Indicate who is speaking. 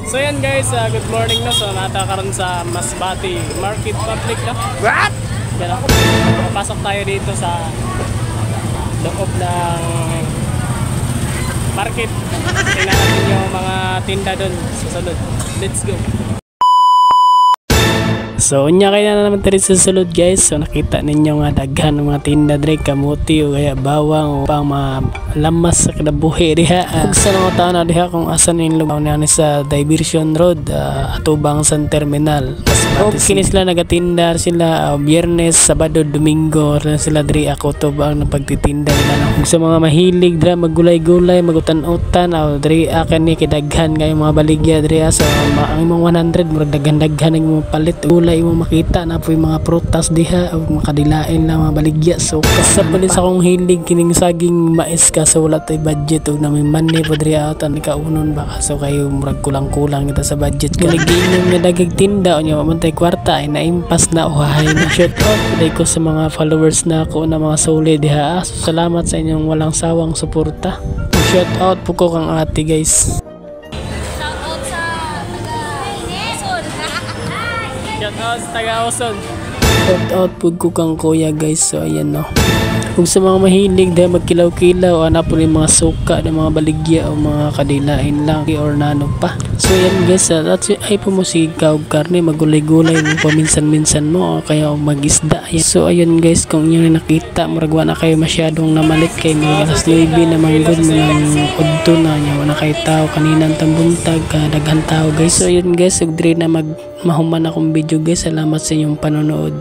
Speaker 1: So yan guys, good morning na. So natakaroon sa Masbate Market Public na.
Speaker 2: What?
Speaker 1: Yan ako. Papasok tayo dito sa loob ng market. Tingnan natin yung mga tinda doon sa sunod. Let's go. So unya kaya na naman tayo sa sulod guys. So nakita ninyo nga daghan ng mga tinda dre, kamuti o kaya bawang o pang mga lamas sa kinabuhi diha. Kung saan mga tao na diha kung asan yung lugaw na sa Diversion Road, atubang sa terminal. Okay sila nagatinda sila Biyernes, Sabado, Domingo na sila dre. Ako to ba ang pagtitinda nila. Kung sa mga mahilig dre maggulay-gulay, magutan-utan o dre akan ni kidaghan kay mga baligya dre. So ang imong 100 murag daghan-daghan ang palit gulay mo makita na po yung mga prutas diha o makadilain na mga baligya. So kasabali sa akong hilig kining saging mais ka, so wala tay budget o na may money po diri atan kaunon ba, so kayo murag kulang-kulang kita sa budget ko nagdiinom nga dagag tinda o nya mamantay kwarta ay naimpas na uhay na shout out today ko sa mga followers na ako na mga solid diha. So salamat sa inyong walang sawang suporta. Shout out po ko kang ate guys. Shout out sa taga-Oson. Shout out po ko kang kuya guys. So ayan no. Kung sa mga mahilig dahil magkilaw-kilaw, anak po rin mga suka ng mga baligya o mga kadilain lang or nano pa. So ayan guys, at ay po mo si kaog karne, magulay-gulay mo paminsan-minsan mo o kaya mag-isda. So ayun guys, kung inyo na nakita, maragwa na kayo masyadong namalit kay mga alas 9 na manggod mo ng udto na nyo. Wala kayo tao, kaninang tambuntag, daghan tao guys. So ayun guys, ugdre na mahuman akong video guys. Salamat sa inyong panonood.